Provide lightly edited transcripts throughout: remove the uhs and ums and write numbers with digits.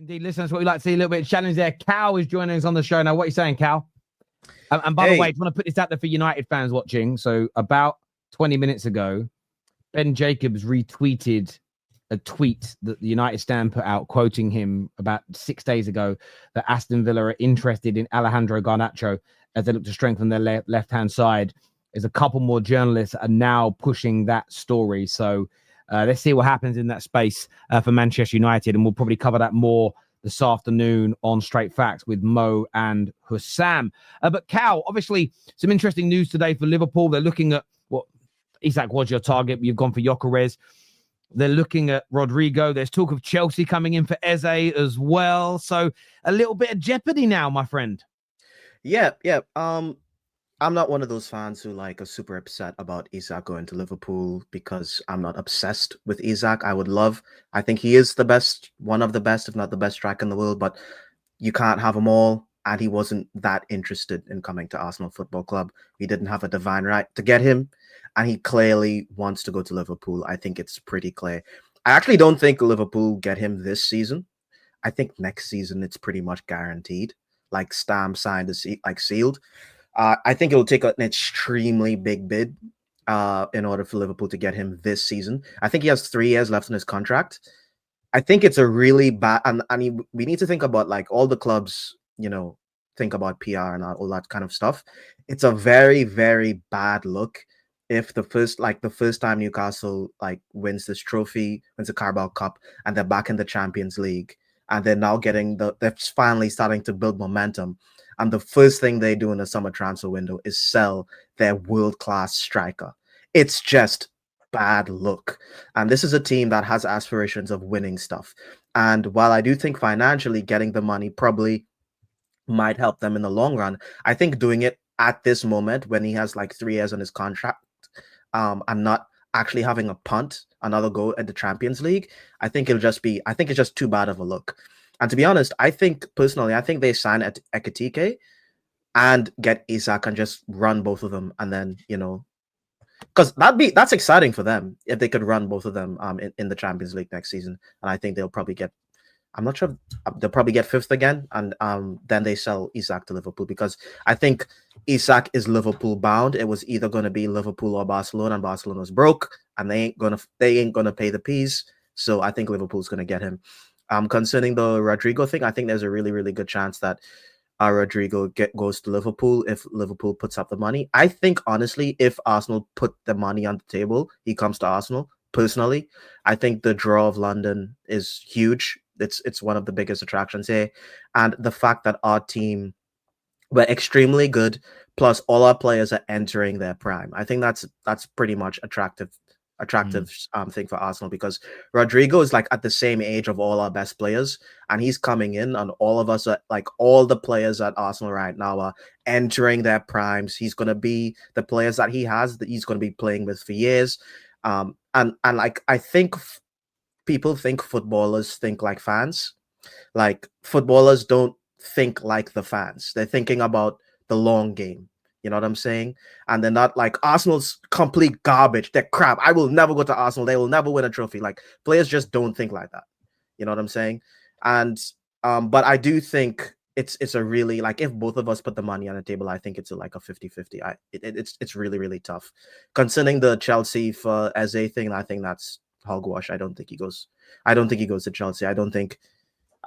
Indeed, listen, that's what we like to see, a little bit of challenge there. Cal is joining us on the show now. What are you saying, Cal? And by the way, I just want to put this out there for United fans watching. So about 20 minutes ago, Ben Jacobs retweeted a tweet that the United Stand put out, quoting him about 6 days ago, that Aston Villa are interested in Alejandro Garnacho as they look to strengthen their left-hand side. There's a couple more journalists are now pushing that story. So let's see what happens in that space for Manchester United. And we'll probably cover that more this afternoon on Straight Facts with Mo and Hussam. But Cal, obviously, some interesting news today for Liverpool. They're looking at what Isak was your target. You've gone for Gyökeres. They're looking at Rodrigo. There's talk of Chelsea coming in for Eze as well. So a little bit of jeopardy now, my friend. Yeah. I'm not one of those fans who are super upset about Isak going to Liverpool, because I'm not obsessed with Isak. I think he is the best, one of the best, if not the best striker in the world, but you can't have them all. And he wasn't that interested in coming to Arsenal Football Club. We didn't have a divine right to get him, and he clearly wants to go to Liverpool. I think it's pretty clear. I actually don't think Liverpool get him this season. I think next season it's pretty much guaranteed, stamp signed, sealed. I think it will take an extremely big bid in order for Liverpool to get him this season. I think he has 3 years left in his contract. I think it's a really bad, and we need to think about all the clubs, think about PR and all that kind of stuff. It's a very, very bad look if the first time Newcastle wins this trophy, wins the Carabao Cup, and they're back in the Champions League, and they're now they're finally starting to build momentum. And the first thing they do in the summer transfer window is sell their world-class striker. It's just bad look. And this is a team that has aspirations of winning stuff. And while I do think financially getting the money probably might help them in the long run, I think doing it at this moment when he has 3 years on his contract and not actually having a punt, another go at the Champions League, I think it's just too bad of a look. And to be honest, I think they sign at Ekitike and get Isak and just run both of them. And then, because that's exciting for them if they could run both of them in the Champions League next season. And I think they'll probably get, I'm not sure, they'll probably get 5th again. And then they sell Isak to Liverpool, because I think Isak is Liverpool bound. It was either going to be Liverpool or Barcelona, and Barcelona's broke and they ain't gonna pay the fees. So I think Liverpool's going to get him. Concerning the Rodrigo thing, I think there's a really, really good chance that Rodrigo goes to Liverpool if Liverpool puts up the money. I think, honestly, if Arsenal put the money on the table, he comes to Arsenal. Personally, I think the draw of London is huge. It's one of the biggest attractions here. And the fact that our team were extremely good, plus all our players are entering their prime, I think that's pretty much attractive thing for Arsenal, because Rodrigo is at the same age of all our best players, and he's coming in, and all of us are all the players at Arsenal right now are entering their primes. He's going to be the players that he has that he's going to be playing with for years. And I think people think footballers think like fans. Footballers don't think like the fans. They're thinking about the long game. You know what I'm saying? And they're not Arsenal's complete garbage. They're crap. I will never go to Arsenal. They will never win a trophy. Players just don't think like that. You know what I'm saying? And but I do think it's a really if both of us put the money on the table, I think it's a 50-50. It's really, really tough. Concerning the Chelsea for Eze thing, I think that's hogwash. I don't think he goes to Chelsea. I don't think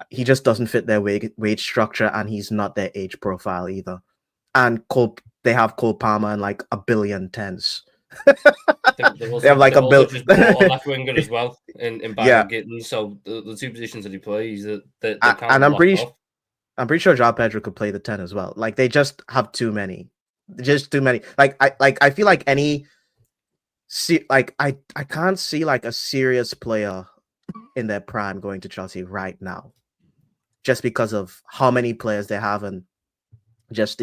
he just doesn't fit their wage structure, and he's not their age profile either. And they have Cole Palmer and $1 billion tens. They have $1 billion. Just bought a left winger as well in Byron Gittins. So the 2 positions that he plays, they and I'm pretty sure João Pedro could play the 10 as well. They just have too many. Just too many. I feel like any I can't see a serious player in their prime going to Chelsea right now, just because of how many players they have, and just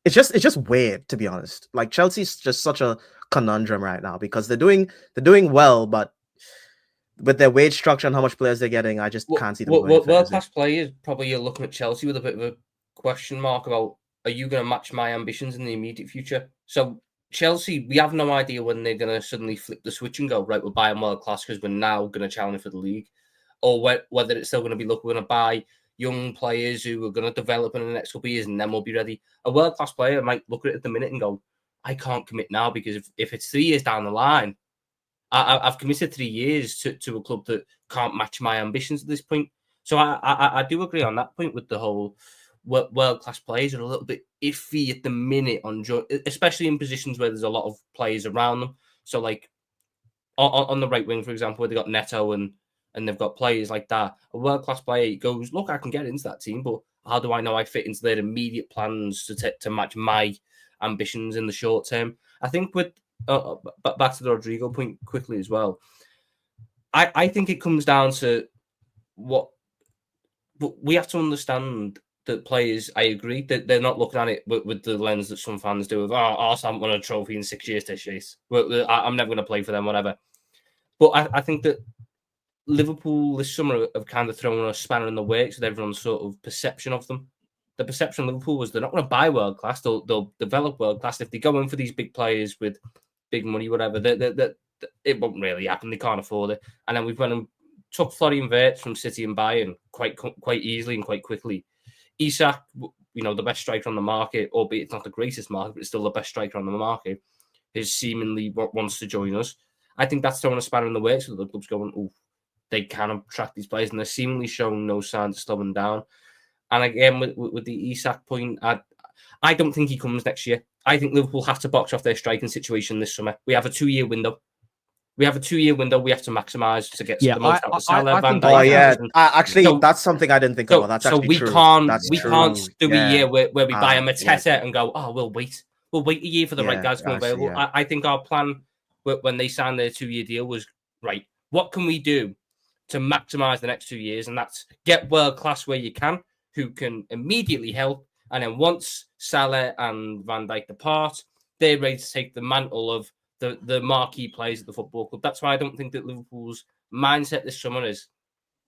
it's just weird, to be honest. Chelsea's just such a conundrum right now, because they're doing well, but with their wage structure and how much players they're getting, I just can't see them going. World-class players, probably you're looking at Chelsea with a bit of a question mark about, are you going to match my ambitions in the immediate future? So Chelsea, we have no idea when they're going to suddenly flip the switch and go, right, we're buying world-class because we're now going to challenge for the league. or whether it's still going to be, look, we're going to buy young players who are going to develop in the next couple of years and then we'll be ready. A world-class player might look at it at the minute and go, I can't commit now because if it's 3 years down the line, I've committed 3 years to a club that can't match my ambitions at this point. So I do agree on that point with the whole world-class players are a little bit iffy at the minute, especially in positions where there's a lot of players around them. So like on the right wing, for example, where they got Neto and they've got players like that, a world-class player goes, look, I can get into that team, but how do I know I fit into their immediate plans to match my ambitions in the short term? I think with back to the Rodrigo point quickly as well, I think it comes down to what we have to understand that players, I agree, that they're not looking at it with the lens that some fans do of, Arsenal haven't won a trophy in 6 years, Chase. I'm never going to play for them, whatever. But I think that Liverpool this summer have kind of thrown a spanner in the works with everyone's sort of perception of them. The perception of Liverpool was they're not going to buy world class, they'll develop world class. If they go in for these big players with big money, whatever, it won't really happen. They can't afford it. And then we've went and took Florian Wirtz from City and Bayern quite easily and quite quickly. Isak, the best striker on the market, albeit it's not the greatest market, but it's still the best striker on the market, is seemingly wants to join us. I think that's throwing a spanner in the works with the clubs going, oh, they can attract these players, and they're seemingly showing no signs of slowing down. And again, with the Isak point, I don't think he comes next year. I think Liverpool have to box off their striking situation this summer. We have a 2-year window. We have to maximise to get the most out of Salah, Van Dijk. Actually, that's something I didn't think about. That's actually true. We can't do a year where we buy a Mateta and go, we'll wait a year for the right guys to come available. Yeah. I think our plan when they signed their 2-year deal was, right, what can we do to maximise the next 2 years? And that's get world class where you can, who can immediately help. And then once Salah and Van Dijk depart, they're ready to take the mantle of the marquee players at the football club. That's why I don't think that Liverpool's mindset this summer is,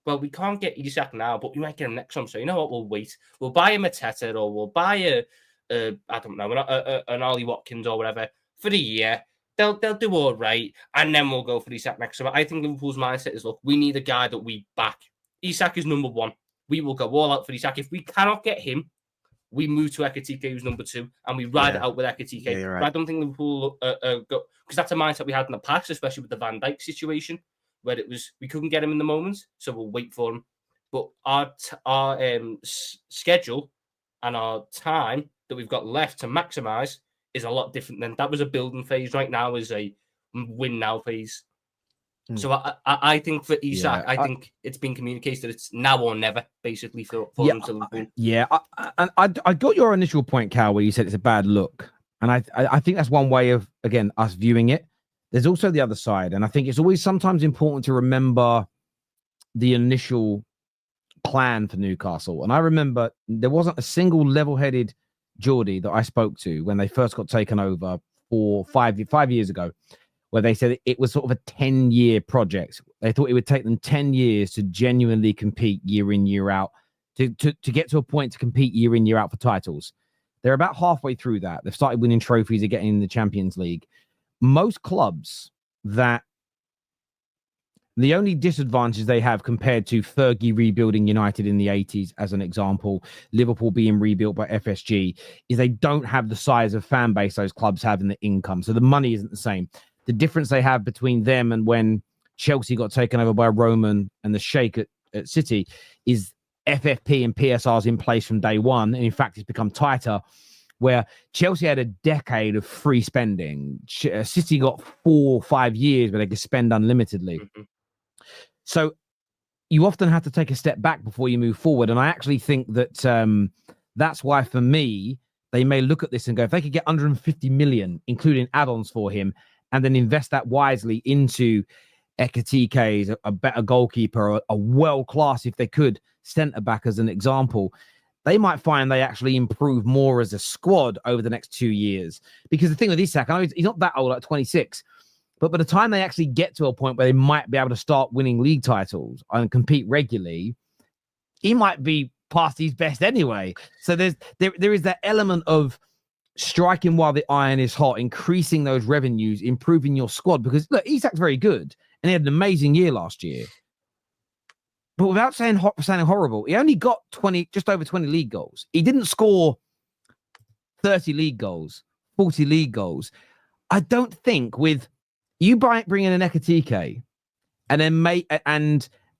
well, we can't get Isak now, but we might get him next summer. So you know what? We'll wait. We'll buy a Mateta, or we'll buy I don't know, an Ollie Watkins or whatever for the year. They'll do all right, and then we'll go for Isak next summer. I think Liverpool's mindset is, look, we need a guy that we back. Isak is number one. We will go all out for Isak. If we cannot get him, we move to Ekitike, who's number 2, and we ride it out with Ekitike. Yeah, right. But I don't think Liverpool go, because that's a mindset we had in the past, especially with the Van Dijk situation, where it was we couldn't get him in the moment, so we'll wait for him. But our schedule and our time that we've got left to maximise is a lot different than that was a building phase. Right now is a win now phase. So I think for Isak, I think it's been communicated that it's now or never, basically, for him to Liverpool. I got your initial point, Cal, where you said it's a bad look. And I think that's one way of, again, us viewing it. There's also the other side. And I think it's always sometimes important to remember the initial plan for Newcastle. And I remember there wasn't a single level-headed Geordie that I spoke to when they first got taken over 5 years ago, where they said it was sort of a 10-year project. They thought it would take them 10 years to genuinely compete year in, year out, to get to a point to compete year in, year out for titles. They're about halfway through that. They've started winning trophies and getting in the Champions League. Most clubs that the only disadvantage they have compared to Fergie rebuilding United in the 80s, as an example, Liverpool being rebuilt by FSG, is they don't have the size of fan base those clubs have in the income. So the money isn't the same. The difference they have between them and when Chelsea got taken over by Roman and the Sheikh at City is FFP and PSRs in place from day one. And in fact, it's become tighter, where Chelsea had a decade of free spending. City got 4 or 5 years where they could spend unlimitedly. Mm-hmm. So you often have to take a step back before you move forward. And I actually think that that's why, for me, they may look at this and go, if they could get 150 million, including add-ons for him, and then invest that wisely into Ekitike, a better goalkeeper, a world-class, if they could, centre-back as an example, they might find they actually improve more as a squad over the next 2 years. Because the thing with Isak, I know he's not that old, like 26, but by the time they actually get to a point where they might be able to start winning league titles and compete regularly, he might be past his best anyway. So there is that element of striking while the iron is hot, increasing those revenues, improving your squad. Because look, Isak's very good, and he had an amazing year last year. but without sounding horrible, he only got just over 20 league goals. He didn't score 30 league goals, 40 league goals. I don't think with you bring in an Ekatike and then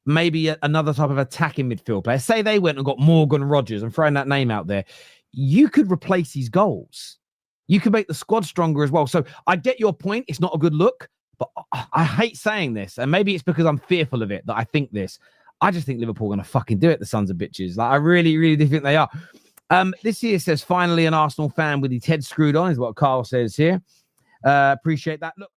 maybe another type of attacking midfield player. Say they went and got Morgan Rogers and throwing that name out there. You could replace these goals. You could make the squad stronger as well. So I get your point. It's not a good look, but I hate saying this. And maybe it's because I'm fearful of it that I think this. I just think Liverpool are going to fucking do it, the sons of bitches. Like, I really, really do think they are. This here says, finally an Arsenal fan with his head screwed on, is what Carl says here. Appreciate that. Look.